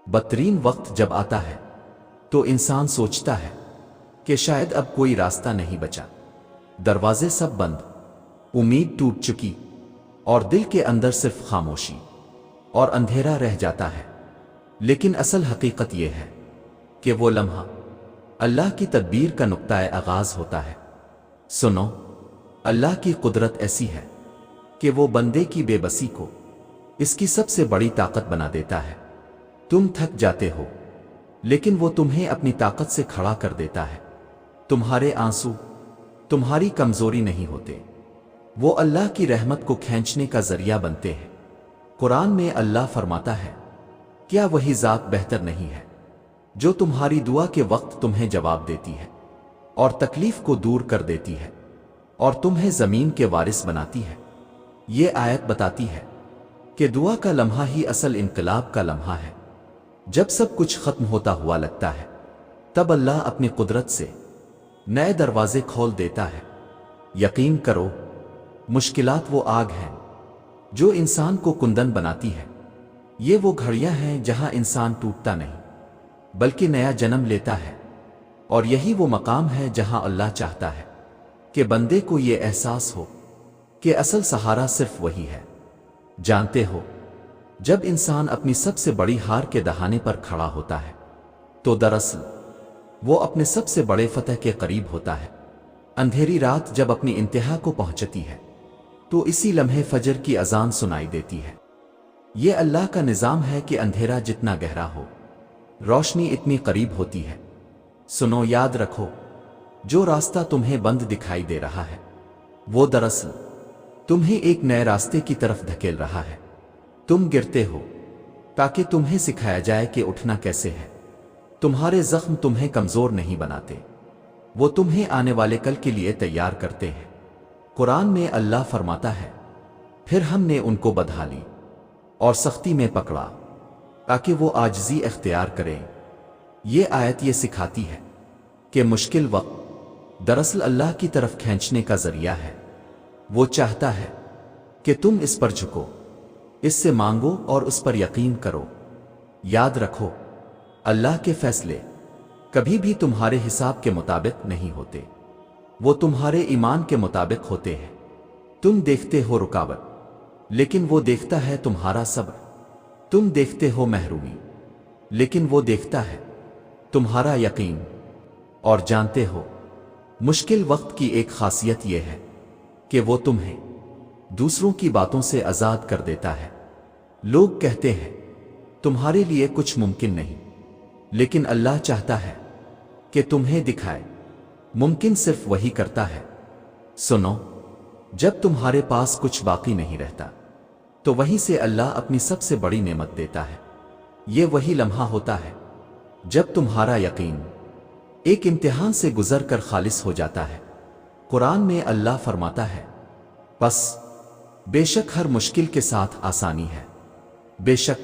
بدترین وقت جب آتا ہے تو انسان سوچتا ہے کہ شاید اب کوئی راستہ نہیں بچا، دروازے سب بند، امید ٹوٹ چکی اور دل کے اندر صرف خاموشی اور اندھیرا رہ جاتا ہے۔ لیکن اصل حقیقت یہ ہے کہ وہ لمحہ اللہ کی تدبیر کا نقطۂ آغاز ہوتا ہے۔ سنو، اللہ کی قدرت ایسی ہے کہ وہ بندے کی بے بسی کو اس کی سب سے بڑی طاقت بنا دیتا ہے۔ تم تھک جاتے ہو لیکن وہ تمہیں اپنی طاقت سے کھڑا کر دیتا ہے۔ تمہارے آنسو تمہاری کمزوری نہیں ہوتے، وہ اللہ کی رحمت کو کھینچنے کا ذریعہ بنتے ہیں۔ قرآن میں اللہ فرماتا ہے، کیا وہی ذات بہتر نہیں ہے جو تمہاری دعا کے وقت تمہیں جواب دیتی ہے اور تکلیف کو دور کر دیتی ہے اور تمہیں زمین کے وارث بناتی ہے۔ یہ آیت بتاتی ہے کہ دعا کا لمحہ ہی اصل انقلاب کا لمحہ ہے۔ جب سب کچھ ختم ہوتا ہوا لگتا ہے تب اللہ اپنی قدرت سے نئے دروازے کھول دیتا ہے۔ یقین کرو، مشکلات وہ آگ ہیں جو انسان کو کندن بناتی ہے۔ یہ وہ گھڑیاں ہیں جہاں انسان ٹوٹتا نہیں بلکہ نیا جنم لیتا ہے، اور یہی وہ مقام ہے جہاں اللہ چاہتا ہے کہ بندے کو یہ احساس ہو کہ اصل سہارا صرف وہی ہے۔ جانتے ہو، جب انسان اپنی سب سے بڑی ہار کے دہانے پر کھڑا ہوتا ہے تو دراصل وہ اپنے سب سے بڑے فتح کے قریب ہوتا ہے۔ اندھیری رات جب اپنی انتہا کو پہنچتی ہے تو اسی لمحے فجر کی اذان سنائی دیتی ہے۔ یہ اللہ کا نظام ہے کہ اندھیرا جتنا گہرا ہو، روشنی اتنی قریب ہوتی ہے۔ سنو، یاد رکھو، جو راستہ تمہیں بند دکھائی دے رہا ہے وہ دراصل تمہیں ایک نئے راستے کی طرف دھکیل رہا ہے۔ تم گرتے ہو تاکہ تمہیں سکھایا جائے کہ اٹھنا کیسے ہے۔ تمہارے زخم تمہیں کمزور نہیں بناتے، وہ تمہیں آنے والے کل کے لیے تیار کرتے ہیں۔ قرآن میں اللہ فرماتا ہے، پھر ہم نے ان کو بدھا لی اور سختی میں پکڑا تاکہ وہ عاجزی اختیار کریں۔ یہ آیت یہ سکھاتی ہے کہ مشکل وقت دراصل اللہ کی طرف کھینچنے کا ذریعہ ہے۔ وہ چاہتا ہے کہ تم اس پر جھکو، اس سے مانگو اور اس پر یقین کرو۔ یاد رکھو، اللہ کے فیصلے کبھی بھی تمہارے حساب کے مطابق نہیں ہوتے، وہ تمہارے ایمان کے مطابق ہوتے ہیں۔ تم دیکھتے ہو رکاوٹ، لیکن وہ دیکھتا ہے تمہارا صبر۔ تم دیکھتے ہو محرومی، لیکن وہ دیکھتا ہے تمہارا یقین۔ اور جانتے ہو، مشکل وقت کی ایک خاصیت یہ ہے کہ وہ تمہیں دوسروں کی باتوں سے آزاد کر دیتا ہے۔ لوگ کہتے ہیں تمہارے لیے کچھ ممکن نہیں، لیکن اللہ چاہتا ہے کہ تمہیں دکھائے ممکن صرف وہی کرتا ہے۔ سنو، جب تمہارے پاس کچھ باقی نہیں رہتا تو وہیں سے اللہ اپنی سب سے بڑی نعمت دیتا ہے۔ یہ وہی لمحہ ہوتا ہے جب تمہارا یقین ایک امتحان سے گزر کر خالص ہو جاتا ہے۔ قرآن میں اللہ فرماتا ہے، بس بے شک ہر مشکل کے ساتھ آسانی ہے، بے شک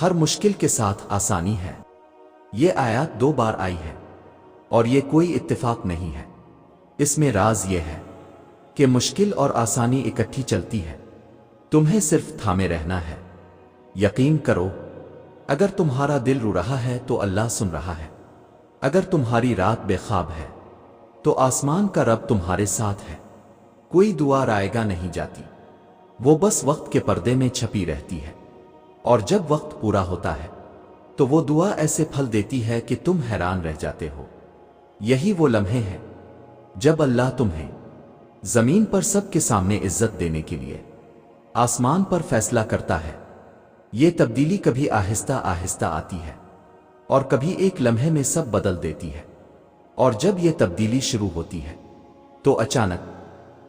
ہر مشکل کے ساتھ آسانی ہے۔ یہ آیات 2 بار آئی ہے اور یہ کوئی اتفاق نہیں ہے۔ اس میں راز یہ ہے کہ مشکل اور آسانی اکٹھی چلتی ہے، تمہیں صرف تھامے رہنا ہے۔ یقین کرو، اگر تمہارا دل رو رہا ہے تو اللہ سن رہا ہے، اگر تمہاری رات بے خواب ہے تو آسمان کا رب تمہارے ساتھ ہے۔ کوئی دعا رائے گا نہیں جاتی، وہ بس وقت کے پردے میں چھپی رہتی ہے، اور جب وقت پورا ہوتا ہے تو وہ دعا ایسے پھل دیتی ہے کہ تم حیران رہ جاتے ہو۔ یہی وہ لمحے ہیں جب اللہ تمہیں زمین پر سب کے سامنے عزت دینے کے لیے آسمان پر فیصلہ کرتا ہے۔ یہ تبدیلی کبھی آہستہ آہستہ آتی ہے اور کبھی ایک لمحے میں سب بدل دیتی ہے، اور جب یہ تبدیلی شروع ہوتی ہے تو اچانک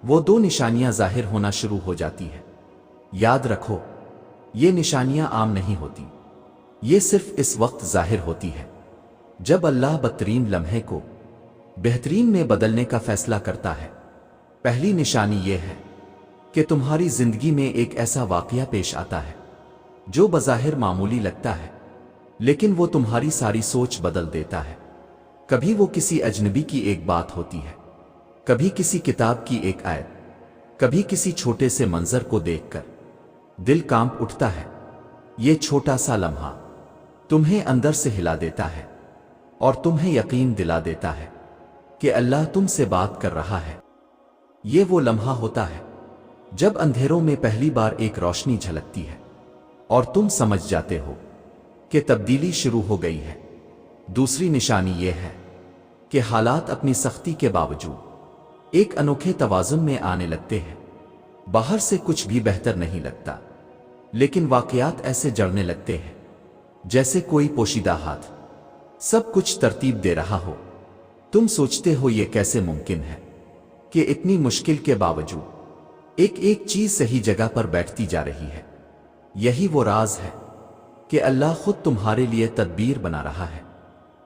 وہ 2 نشانیاں ظاہر ہونا شروع ہو جاتی ہیں۔ یاد رکھو، یہ نشانیاں عام نہیں ہوتی، یہ صرف اس وقت ظاہر ہوتی ہے جب اللہ بدترین لمحے کو بہترین میں بدلنے کا فیصلہ کرتا ہے۔ پہلی نشانی یہ ہے کہ تمہاری زندگی میں ایک ایسا واقعہ پیش آتا ہے جو بظاہر معمولی لگتا ہے، لیکن وہ تمہاری ساری سوچ بدل دیتا ہے۔ کبھی وہ کسی اجنبی کی ایک بات ہوتی ہے، کبھی کسی کتاب کی ایک آیت، کبھی کسی چھوٹے سے منظر کو دیکھ کر دل کانپ اٹھتا ہے۔ یہ چھوٹا سا لمحہ تمہیں اندر سے ہلا دیتا ہے اور تمہیں یقین دلا دیتا ہے کہ اللہ تم سے بات کر رہا ہے۔ یہ وہ لمحہ ہوتا ہے جب اندھیروں میں پہلی بار ایک روشنی جھلکتی ہے اور تم سمجھ جاتے ہو کہ تبدیلی شروع ہو گئی ہے۔ دوسری نشانی یہ ہے کہ حالات اپنی سختی کے باوجود ایک انوکھے توازن میں آنے لگتے ہیں۔ باہر سے کچھ بھی بہتر نہیں لگتا، لیکن واقعات ایسے جڑنے لگتے ہیں جیسے کوئی پوشیدہ ہاتھ سب کچھ ترتیب دے رہا ہو۔ تم سوچتے ہو یہ کیسے ممکن ہے کہ اتنی مشکل کے باوجود ایک ایک چیز صحیح جگہ پر بیٹھتی جا رہی ہے۔ یہی وہ راز ہے کہ اللہ خود تمہارے لیے تدبیر بنا رہا ہے۔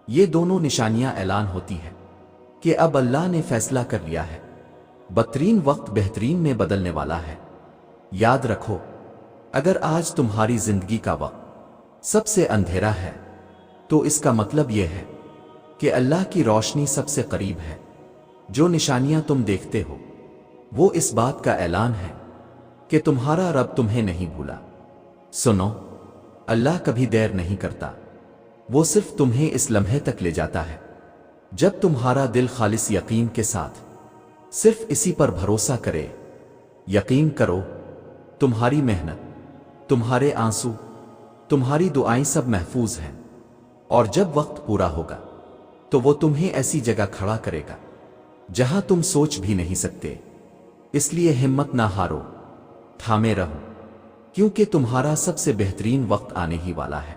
یہ دونوں نشانیاں اعلان ہوتی ہیں کہ اب اللہ نے فیصلہ کر لیا ہے، بدترین وقت بہترین میں بدلنے والا ہے۔ یاد رکھو، اگر آج تمہاری زندگی کا وقت سب سے اندھیرا ہے تو اس کا مطلب یہ ہے کہ اللہ کی روشنی سب سے قریب ہے۔ جو نشانیاں تم دیکھتے ہو وہ اس بات کا اعلان ہے کہ تمہارا رب تمہیں نہیں بھولا۔ سنو، اللہ کبھی دیر نہیں کرتا، وہ صرف تمہیں اس لمحے تک لے جاتا ہے جب تمہارا دل خالص یقین کے ساتھ صرف اسی پر بھروسہ کرے۔ یقین کرو، تمہاری محنت، تمہارے آنسو، تمہاری دعائیں سب محفوظ ہیں، اور جب وقت پورا ہوگا تو وہ تمہیں ایسی جگہ کھڑا کرے گا جہاں تم سوچ بھی نہیں سکتے۔ اس لیے ہمت نہ ہارو، تھامے رہو، کیونکہ تمہارا سب سے بہترین وقت آنے ہی والا ہے۔